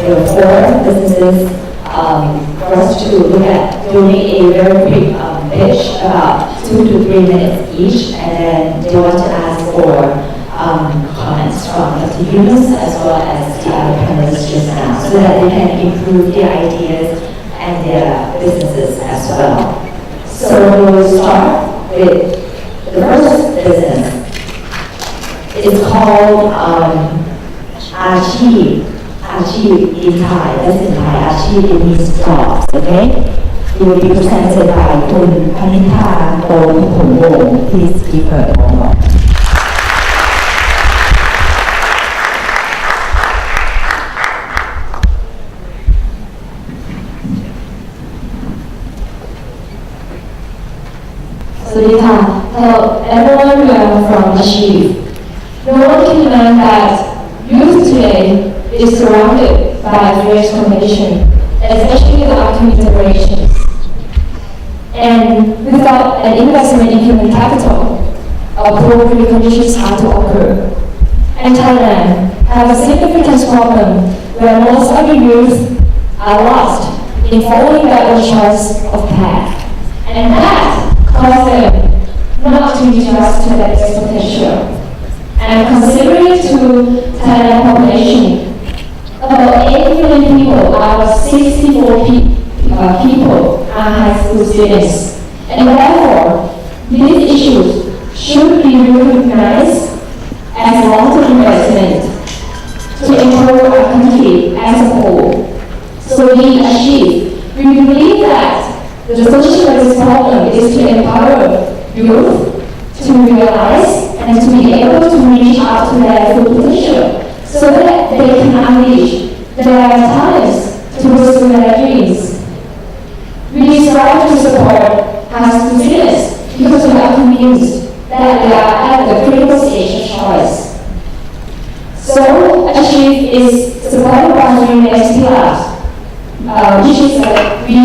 there are 4 businesses for us to look at, donate a very quick pitch, about 2 to 3 minutes each, and then they want to ask for comments from the students as well as the other panelists just now, so that they can improve their ideas and their businesses as well. So we'll start with the first business. It's called Achieve. Achieve in Thai. That's in Thai. Achieve means jobs. Okay. It will be presented by Kun Panita Pongpongwong. Please give her a moment. Hello everyone, we are from Achieve. No one can deny that youth today is surrounded by various competition, especially the upcoming generations. And without an investment in human capital, appropriate conditions hard to occur. And Thailand has a significant problem where most of the youth are lost in following their own choice of path. And that causes them not to utilize to their potential. And considering to Thailand population, about 8 million people out of 64 people are high school students. And therefore, these issues should be recognized as long-term investment to improve our country as a whole. So we achieve. We believe that the solution to this problem is to empower youth to realize and to be able to reach out to their full potential so that they can unleash their talents to pursue their dreams. We strive to support high school students because we are convinced that they are at the critical stage of choice. So, Achieve is supported by the University Labs, which is we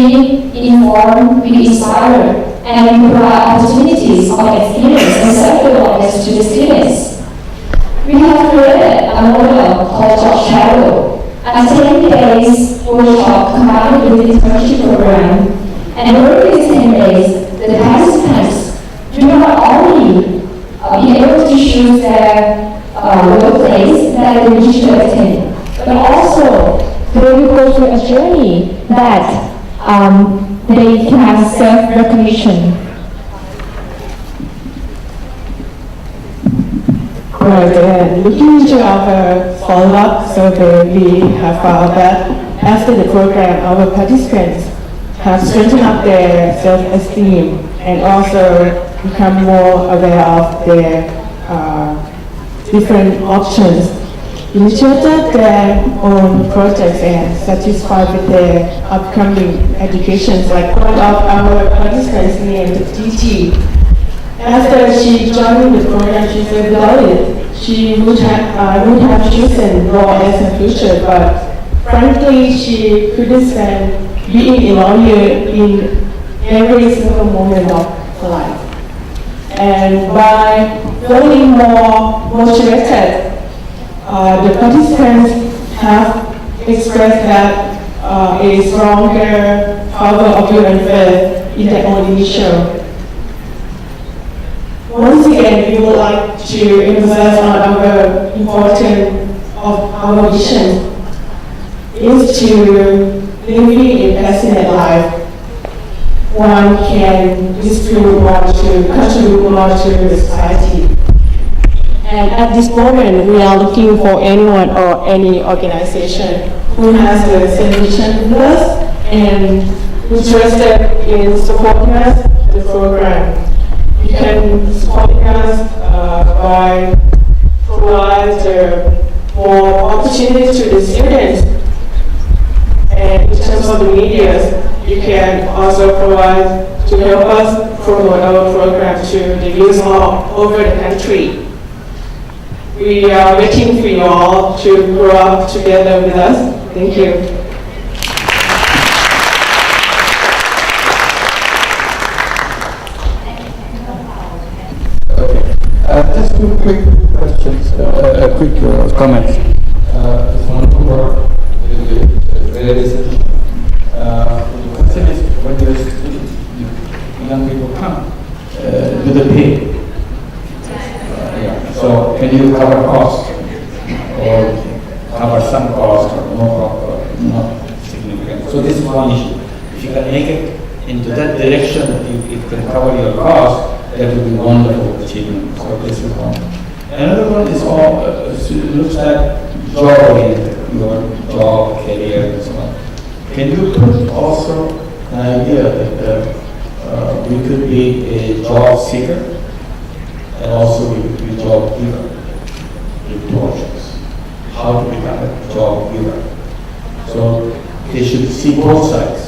inform, we inspire, and we provide opportunities of experience and self-awareness to the students. We have created a model called Job Shadow, a 10 days workshop combined with the internship program. And during these 10 days, the participants do not only be able to choose their workplace that they wish to attend, but also they will go through a journey that they can have self-recognition. Right, and looking into our follow-up survey, we have found that after the program, our participants have strengthened up their self-esteem and also become more aware of their different options, initiated their own projects and satisfied with their upcoming educations. Like one of our participants named TT. After she joined the program, she said without it, she would have chosen law as a future, but frankly, she couldn't stand being a lawyer in every single moment of her life. And by feeling more motivated, the participants have expressed that a stronger power of will and faith in their own initiative. Once again, we would like to emphasize on our importance of our vision is to living a passionate life. One can contribute more to the society. And at this moment, we are looking for anyone or any organization who has the same vision with us and interested in supporting us the program. You can support us by providing more opportunities to the students. And in terms of the media, you can also provide to help us promote our program to the youth all over the country. We are waiting for you all to grow up together with us. Thank you. Just two quick questions, quick comments. One more little bit. can you cover cost or cover some cost or no cost, not significant. So this is one issue. If you can make it into that direction, that it can cover your cost, that would be wonderful achievement. So this is one. Another one is all looks at job oriented, your job, career, and so on. Can you put also an idea that we could be a job seeker and also we could be a job giver in two options. How to become a job giver. So they should see both sides.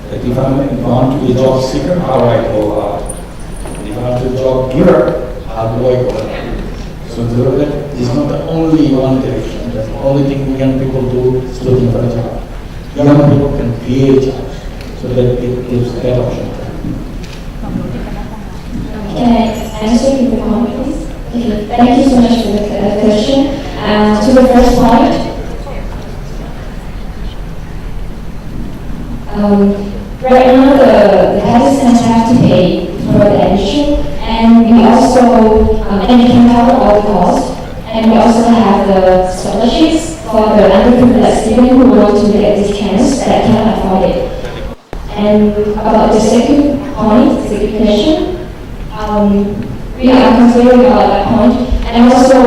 That if I want to be a job seeker, how do I go about it? And if I want to be a job giver, how do I go about it? So that is not the only one direction. The only thing young people do is looking for a job. Young people can create jobs. So that it gives that option. Can I answer your comment, please? Okay, thank you so much for the question. To the first point, right now the participants have to pay for the admission, and we also, and we can cover all the costs, and we also have the scholarships for the underprivileged students who want to get this chance that cannot afford it. And about the second point, the second question, we are considering about that point, and also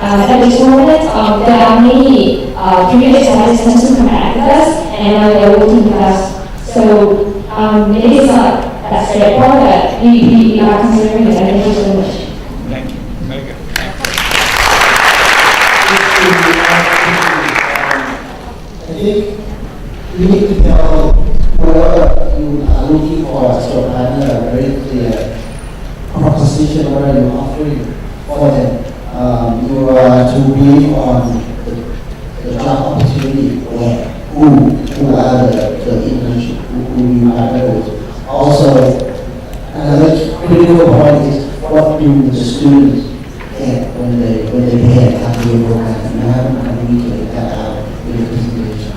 at this moment there are many previous participants who come with us, and now they are working with us. So it is not that straightforward, but we are considering it. Thank you so much. Thank you. Very good. I think we need to tell whoever you are looking for as your partner a very clear proposition what are you offering for them. You are to be on the job opportunity or who are the internship, who you partner with. Also, another critical point is what do the students get when they pay a company program. You have to communicate that out in the presentation.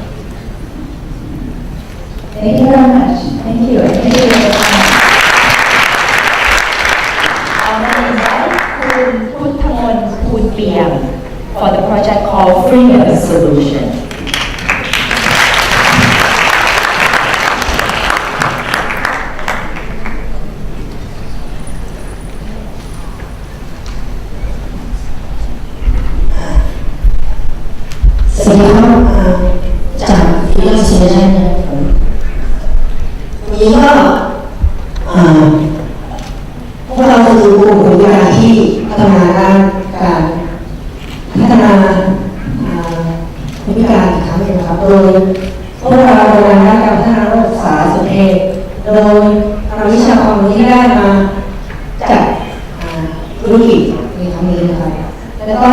Thank you very much. Thank you. Thank you very much. คุณพุทธมนต์ภูลเปี่ยม for the project called Freedom Solution. สวัสดีครับจากฟิลิปปินส์นะครับวันนี้ก็พวกเราคือกลุ่มคนพิการที่พัฒนาด้านการพัฒนาคนพิการอีกครั้งหนึ่งครับโดยพวกเราทำงานด้านการพัฒนาระบบสารสนเทศโดยนำวิชาความรู้ที่ได้มาจากธุรกิจในครั้งนี้นะครับแล้วก็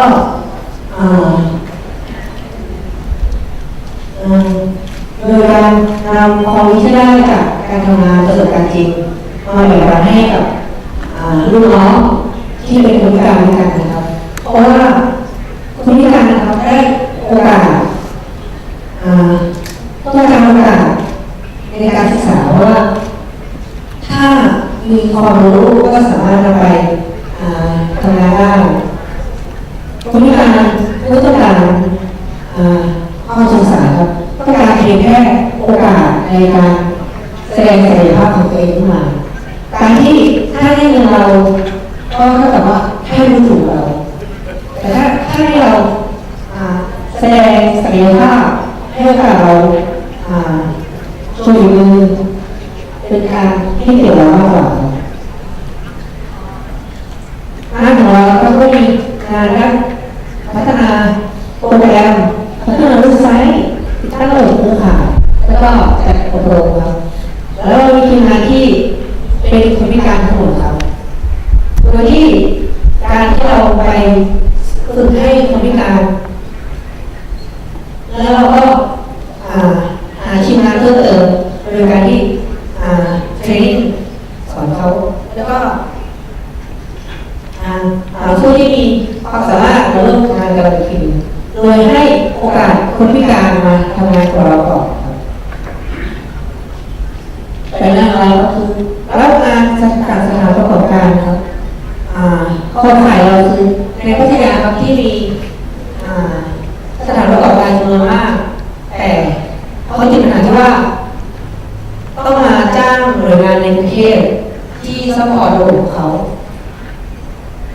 โดยการนำความรู้ที่ได้จากการทำงานประสบการณ์จริงมาแบ่งปันให้กับลูกน้องที่เป็นคนพิการเหมือนกันนะครับเพราะว่าคนพิการนะครับได้โอกาสต้องการโอกาสในการศึกษาว่าถ้ามีความรู้ก็สามารถนำไปทำงานได้คนพิการก็ต้องการความสงสารครับต้องการเพียงแค่โอกาสในการแสดงศักยภาพของตัวเองขึ้นมาการที่ถ้าให้เงินเราก็เท่ากับว่าให้รู้ถูกเราแต่ถ้าให้เราแสดงศักยภาพให้โอกาสเราโชว์ฝีมือเป็นการให้เกียรติเรามากกว่างานของเราก็มีงานด้านพัฒนาโปรแกรมพัฒนาเว็บไซต์ติดตั้งระบบเครือข่ายแล้วก็จัดอบรมครับแล้วเรามีทีมงานที่เป็นคนพิการทั้งหมดครับโดยที่การที่เราไปฝึกให้คนพิการแล้วเราก็หาทีมงานเพิ่มเติมโดยการที่เทรนนิ่งสอนเขาแล้วก็ผู้ที่มีความสามารถมาร่วมงานกับเราอีกทีโดยให้โอกาสคนพิการมาทำงานกับเราก่อนครับแต่หน้าเราก็คือรับงานจากสถานประกอบการครับ โครงข่ายเราคือในพัทยาครับที่มีสถานประกอบการจำนวนมากแต่เขาติดปัญหาที่ว่าต้องมาจ้างหน่วยงานในกรุงเทพที่ซัพพอร์ตระบบของเขา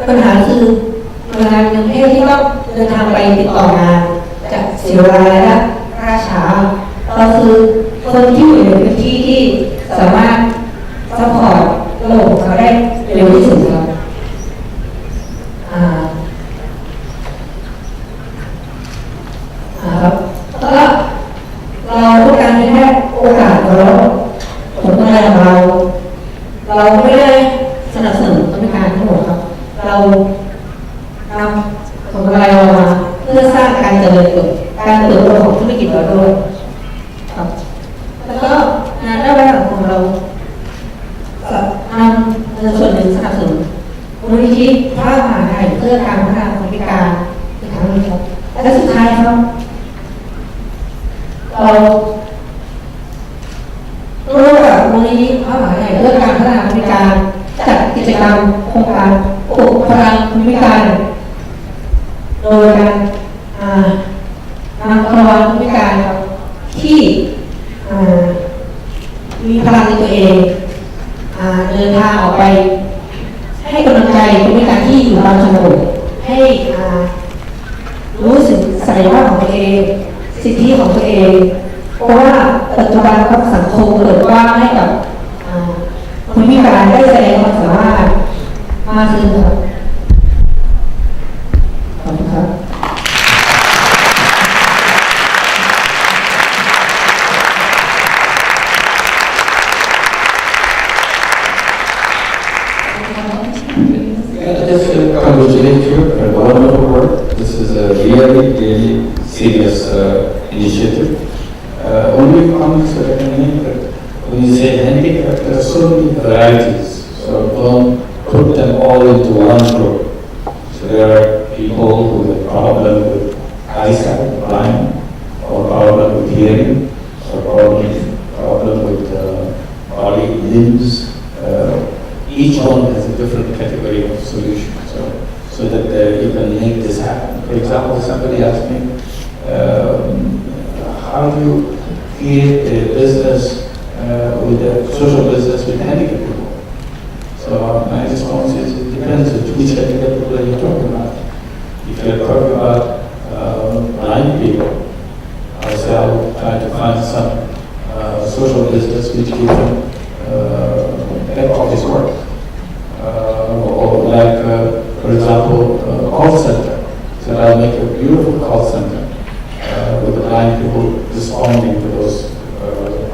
ปัญหาคือหน่วยงานในกรุงเทพที่ต้องเดินทางไปติดต่องานจะเสียเวลาและล่าช้าเราคือคนที่อยู่ในพื้นที่ที่สามารถซัพพอร์ตระบบของเขาได้เร็วที่สุดครับครับแล้วก็เราต้องการให้ได้โอกาสแล้วผลงานของเราไม่ได้สนับสนุนต้องการทั้งหมดครับเรานำผลงานเรามาเพื่อสร้างการเจริญเติบโตของธุรกิจเราด้วยครับแล้วก็งานด้านหลังของเรานำเงินส่วนหนึ่งสนับสนุนมูลนิธิพระมหาไทยเพื่อการพัฒนาคนพิการอีกครั้งหนึ่งครับและสุดท้ายครับเราร่วมกับมูลนิธิพระมหาไทยเพื่อการพัฒนาคนพิการจัดกิจกรรมโครงการปลุกพลังคนพิการโดยการนำพลังคนพิการที่มีพลังในตัวเองเดินทางออกไปให้กำลังใจคนพิการที่อยู่ตามชนบทให้รู้สึกศักยภาพของตัวเองสิทธิของตัวเองเพราะว่าปัจจุบันครับสังคมเปิดกว้างให้กับคนพิการได้แสดงความสามารถมากขึ้นครับขอบคุณครับ Just congratulate you for the wonderful work. This is a really serious initiative. Only comments that I can make that when you say handicap, there are so many varieties. So don't put them all into one group. So there are people who have problem with eyesight, blind, or problem with hearing, or problem with body limbs. Each one has a different category of solution, so that you can make this happen. For example, somebody asked me, how do you create a business with a social business with handicapped people? So my response is, it depends on which handicapped people are you talking about. If you're talking about blind people, I say I will try to find some social business which gives them back office work. Or like, for example, call center. So I'll make a beautiful call center with the blind people responding to those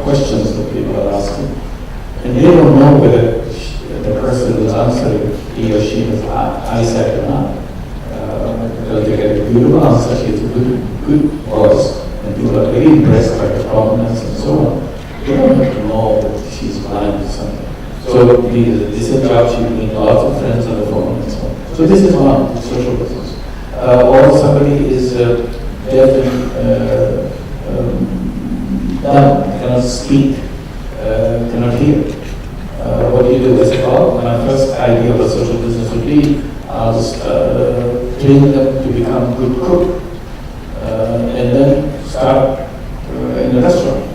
questions that people are asking. And they don't know whether the person who's answering, he or she has eyesight or not. They get a beautiful answer, she has a good voice, and people are very impressed by her prominence and so on. They don't have to know that she's blind or something. So this is a job, she meet lots of friends on the phone and so on. So this is one, social business. Or somebody is deaf and dumb, cannot speak, cannot hear. What do you do? I say, well, my first idea of a social business would be, I'll just train them to become good cook, and then start in a restaurant.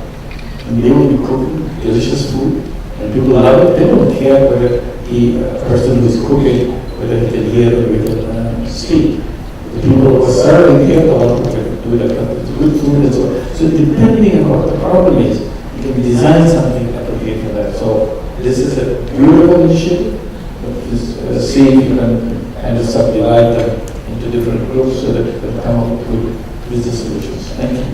And they will be cooking delicious food. And people love it, they don't care whether the person who is cooking, whether he can hear or he can speak. The people who are serving here don't want to do that, but it's good food and so on. So depending on what the problem is, you can design something appropriate for that. So this is a beautiful initiative. Just see if you can kind of subdivide them into different groups so that you can come up with business solutions. Thank you.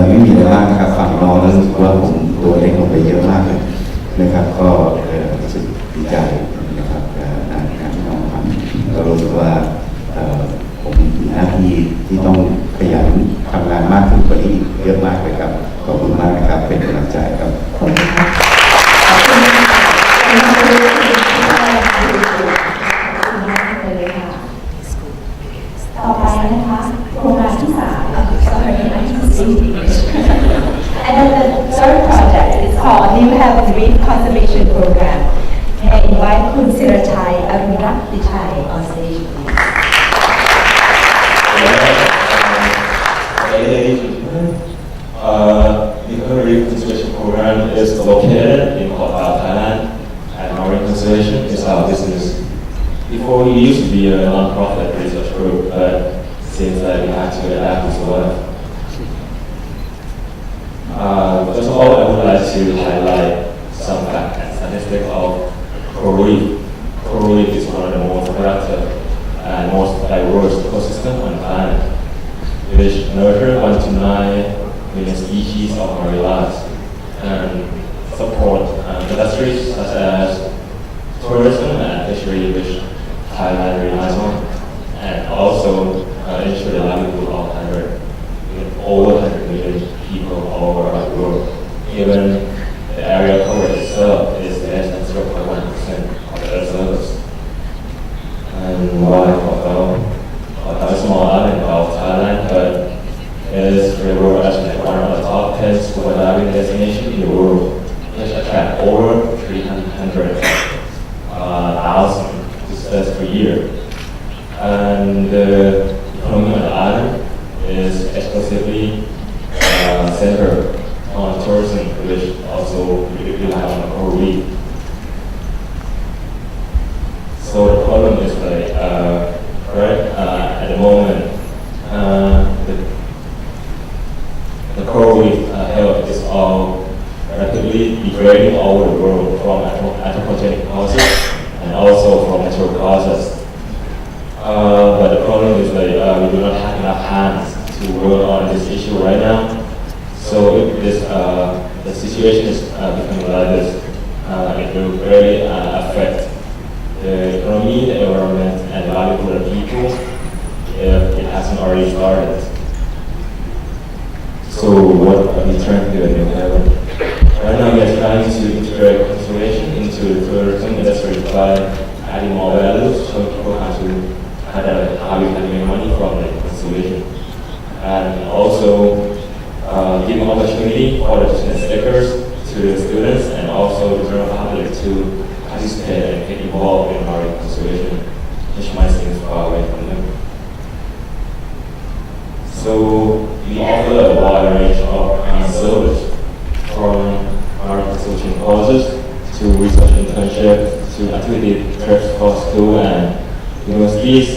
ไม่มีอะไรมากนะครับฟังน้องแล้วรู้สึกว่าผมตัวเล็กลงไปเยอะมากเลยนะครับก็รู้สึกดีใจนะครับงานที่น้องทำก็รู้สึกว่าผมมีหน้าที่ที่ต้องขยันทำงานมากขึ้นกว่านี้เยอะมากเลยครับขอบคุณมากนะครับเป็นกำลังใจครับขอบคุณครับต่อไปนะคะโครงการที่3 Sorry, I can speak English. And then we will have a green conservation program. May I invite Khun Sirachai Arunrathichai on stage, please. The Marine Conservation Program is located in Kota, Thailand, and Marine Conservation is our business. Before we used to be a non-profit research group, but since we had to adapt to survive. First of all, I would like to highlight some facts and statistics of coral reef. Coral reef is one of the most productive and most diverse ecosystems on the planet, which nurture 1 to 9 million species of marine life and support industries such as tourism and fishery, which Thailand relies on, and also ensure the livelihood of over 100 million people all around the world. Given the area coverage itself is less than 0.1% of the Earth's surface. And why although a small island of Thailand, but it is regarded as one of the top 10 scuba diving destinations in the world, which attract over 300,000 visitors per year. And the economy of the island is exclusively centered on tourism, which also rely on the coral reef. So the problem is at the moment, the coral reef health is all rapidly degrading all over the world from anthropogenic causes and also from natural causes. But the problem is we do not have enough hands to work on this issue right now. So if the situation is becoming like this, it will really affect the economy, the environment, and the livelihood of people if it hasn't already started. So what are we trying to do at New Haven? Right now we are trying to integrate conservation into the tourism industry by adding more values, showing people how we can make money from the conservation. And also giving opportunity for the business stickers to the students and also the general public to participate and get involved in marine conservation, which might seem far away from them. So we offer a wide range of service from marine conservation courses to research internships to activity trips for school and universities,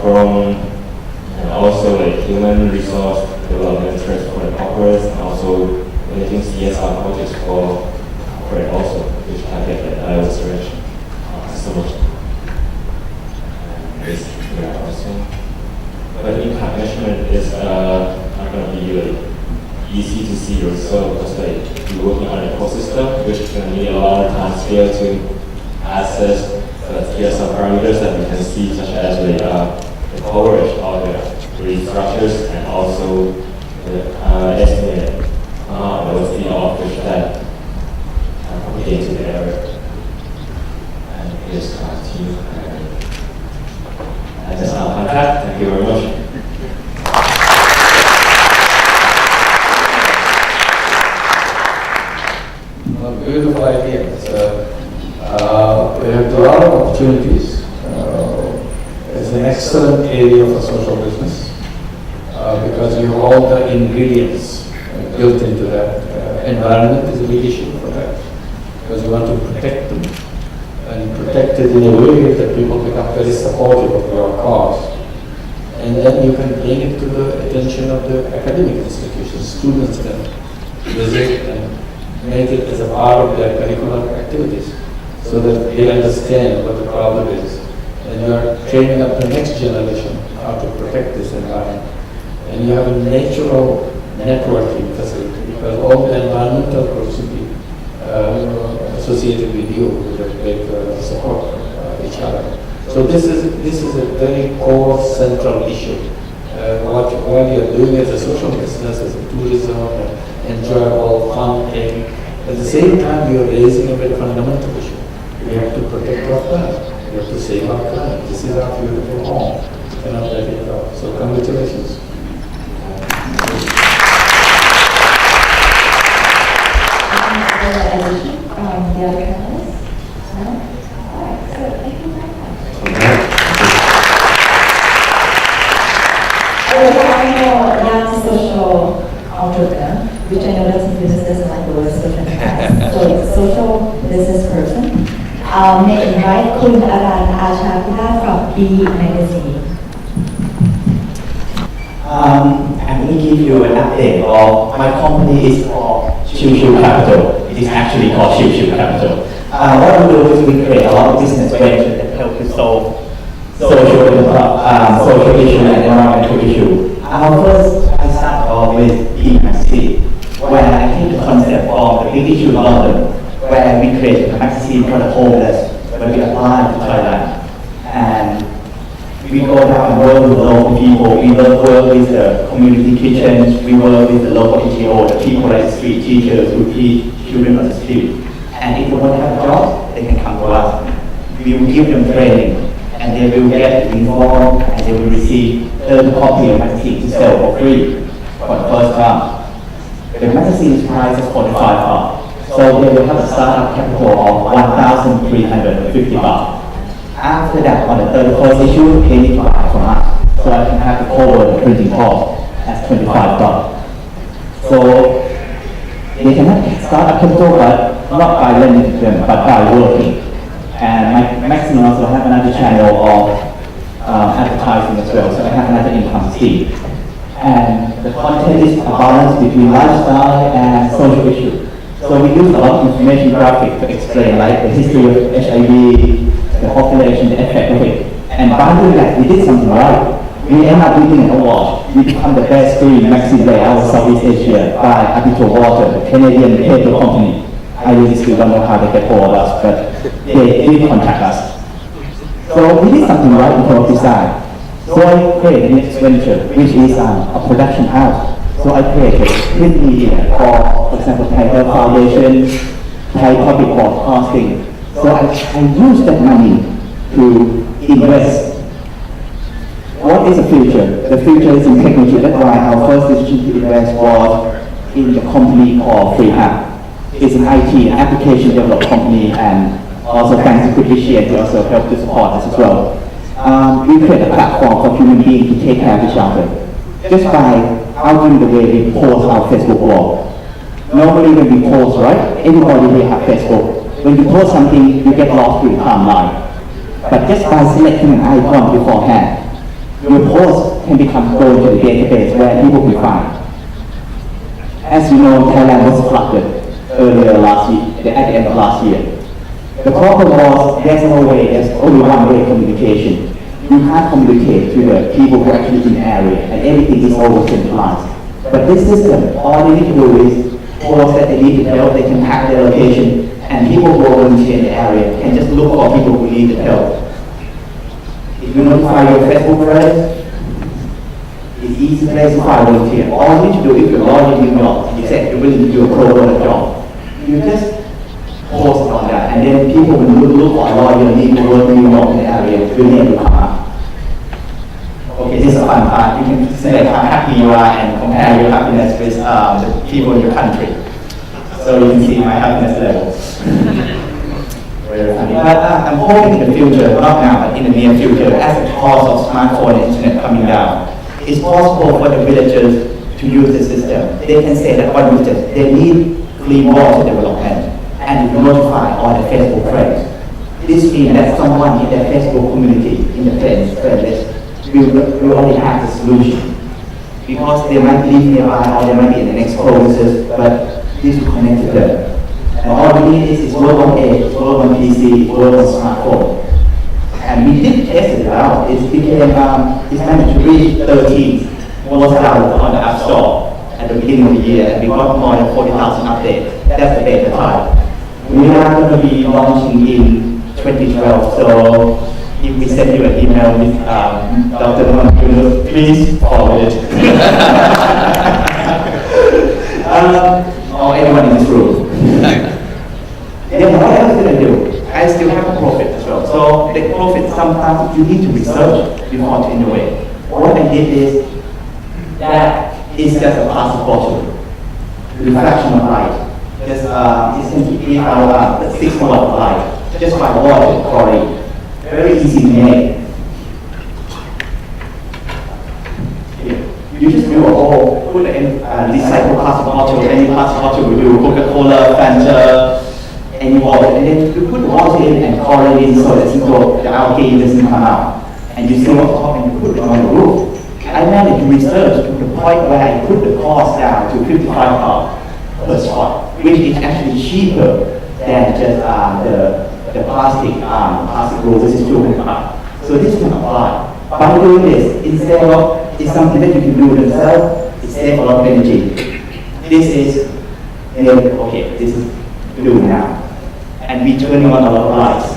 and also human resource development trips for the corporates, and also making CSR projects for corporate also, which target the diverse range of customers. But impact measurement is not going to be really easy to see yourself because you're working on an ecosystem, which can need a lot of time scale to assess. Here are some parameters that we can see, such as the coverage of the reef structures and also the estimated velocity of fish that propagate to the area. And here's our team. And that's our contact. Thank you very much. Beautiful idea. We have a lot of opportunities. It's an excellent area for social business because you have all the ingredients built into that. Environment is a big issue for that because you want to protect them and protect it in a way that people become very supportive of your cause. And then you can bring it to the attention of the academic institutions. Students can visit and make it as a part of their curricular activities so that they understand what the problem is. And you are training up the next generation how to protect this environment. And you have a natural networking facility because all the environmental groups will be associated with you with a big support each other. So this is a very core central issue. What you're doing as a social business, as a tourism, enjoyable, fun thing. At the same time, you're raising a very fundamental issue. We have to protect our planet. We have to save our planet. This is our beautiful home. We cannot let it go. So congratulations. other addition from the other panelists? No? All right, so thank you very much. The final young social entrepreneur, which I know that some business doesn't like the word social enterprise. So it's social business person. May invite Kun Aran Achapila from B Magazine. I'm going to give you an update of my company is called Chiu Chiu Capital. It is actually called Chiu Chiu Capital. What we do is we create a lot of business ventures that help to solve social issue and environmental issue. First, I started off with e-magazine, where I came to concept of the big issue in London, where we created a magazine for the homeless, where we applied to Thailand. And we go down and work with the local people. We work with the community kitchens. We work with the local NGO, the people like street teachers who teach children on the street. And if they want to have a job, they can come to us. We will give them training, and they will get informed, and they will receive 30 copies of magazine to sell for free for the first time. The magazine is priced at 45 baht, so they will have a startup capital of 1,350 baht. After that, on the 31st issue, they need to buy from us, so I can have the cover the printing cost as 25 baht. So they can have startup capital, but not by lending to them, but by working. And my magazine also have another channel of advertising as well, so I have another income stream. And the content is a balance between lifestyle and social issue. So we use a lot of information graphic to explain like the history of HIV, the population, the effect of it. And by doing that, we did something right. We end up winning an award. We become the best green magazine layout of Southeast Asia by Abito Water, the Canadian paper company. I really still don't know how they get hold of us, but they did contact us. So we did something right in product design. So I created the next venture, which is a production house. So I created print media for example, Thai Health Foundation, Thai Public Broadcasting. So I used that money to invest. What is the future? The future is in technology. That's why our first decision to invest was in the company called FreeApp. It's an IT application development company, and also thanks to Kudishi, they also help to support us as well. We create a platform for human beings to take care of each other. Just by altering the way we post our Facebook wall. Normally when we post, right, everybody will have Facebook. When you post something, you get lost in the timeline. But just by selecting an icon beforehand, your post can become going to the database where people can find. As you know, Thailand was flooded earlier last year, at the end of last year. The problem was there's no way, there's only one-way communication. You can't communicate to the people who are actually in the area, and everything is over centralized. But this system, all they need to do is post that they need help, they can tag their location, and people who are volunteer in the area can just look for people who need help. If you notify your Facebook friends, it's easy to find volunteer. All you need to do if you're lawyer in New York, you said you're willing to do a pro bono job, you just post on that, and then people will look for a lawyer need to work in New York in the area, will need to come up. Okay, this is a fun part. You can select how happy you are and compare your happiness with the people in your country. So you can see my happiness level. Very funny. But I'm hoping in the future, not now, but in the near future, as the cost of smartphone and internet coming down, it's possible for the villagers to use the system. They can say that one village, they need clean water development, and you notify all the Facebook friends. This means that someone in their Facebook community, in the friend list, will only have the solution. Because they might live nearby or they might be in the next provinces, but this will connect to them. And all we need is work on edge, work on PC, work on smartphone. And we did test it out. It became, it's managed to reach 13 was out on the App Store at the beginning of the year, and we got more than 40,000 updates. That's the beta time. We are going to be launching in 2012, so if we send you an email with Dr. Manjula, please forward it. Or anyone in this room. Then what else did I do? I still have a profit as well. So the profit, sometimes you need to research before to innovate. What I did is, that is just a pass of bottle, reflection of light. just it's going to give our 6 months of life just by water chlorine. Very easy to make. You just do a hole, put in recycled plastic bottle, any plastic bottle will do, Coca-Cola, Fanta, any water, and then you put the water in and chlorine in so that the algae doesn't come out. And you seal on top and you put it on the roof. I managed research to the point where I put the cost down to $55 per spot, which is actually cheaper than just the plastic roof, which is $200. So this can apply. By doing this, instead of it's something that you can do yourself, it saves a lot of energy. This is okay, this is blue now. And we turning on a lot of lights.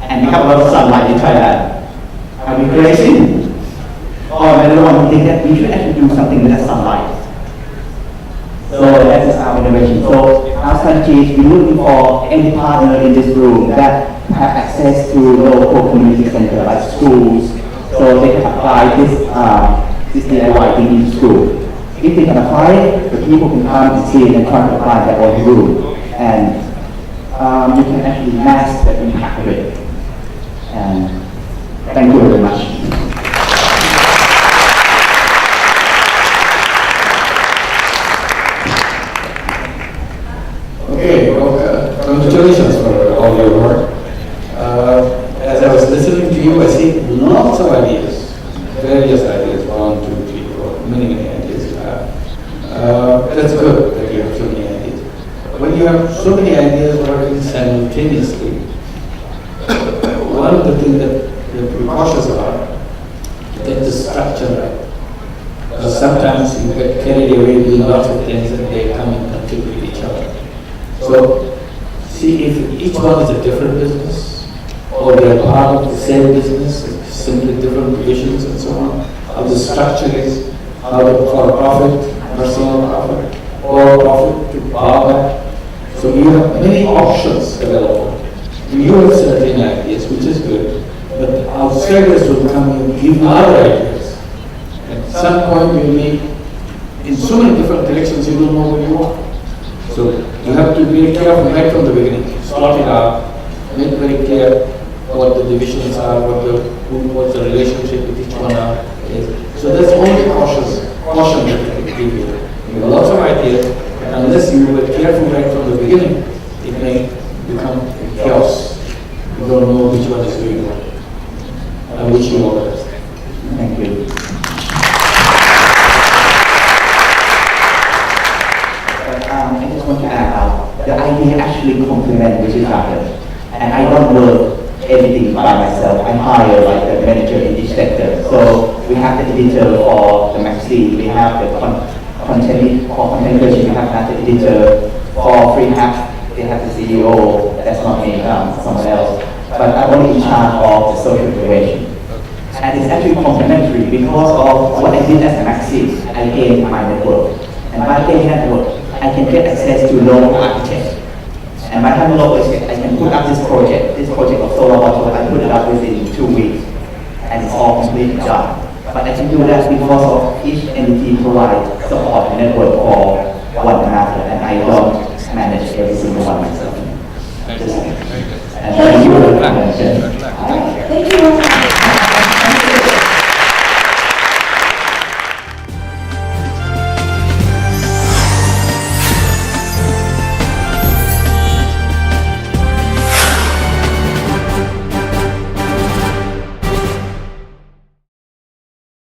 And we have a lot of sunlight in Thailand. Are we crazy? Oh, another one thing that we should actually do something with that sunlight. So that is our innovation. So our strategy is we're looking for any partner in this room that have access to local community centers like schools, so they can apply this DIY thing in school. If they can apply it, the people can come and see it and try to apply their own room. And you can actually mask the impact of it. And thank you very much. Okay, well, congratulations for all your work. As I was listening to you, I see lots of ideas, various ideas, 1, 2, 3, 4, many ideas you have. That's good that you have so many ideas. When you have so many ideas working simultaneously, one of the things that you have to be cautious about is get the structure right. Because sometimes you get carried away with lots of things and they come and contribute with each other. So, see if each one is a different business, or they are part of the same business, simply different divisions and so on, how the structure is, how for profit, personal profit, or profit to power. So you have many options available. You have certain ideas, which is good, but outsiders will come and give other ideas. At some point you may, in so many different directions, you don't know what you want. So you have to be careful right from the beginning. Start it out, make very clear what the divisions are, what the relationship with each one is. So that's only caution that I give you. You have lots of ideas, and unless you were careful right from the beginning, it may become chaos. You don't know which one is doing what. I wish you all the best. Thank you. I just want to add the idea actually complement each other. And I don't work everything by myself. I hire like the manager in each sector. So we have the editor for the magazine, we have the content creation, we have the editor for Free Hacks, they have the CEO, that's not me, someone else. But I'm only in charge of the social innovation. And it's actually complementary because of what I did as a magazine. I gained my network. And by gaining network, I can get access to local architects. And by having local architects, I can put up this project of solar bottle, I put it up within 2 weeks. And it's all completely done. But I can do that because of each entity provides support and network for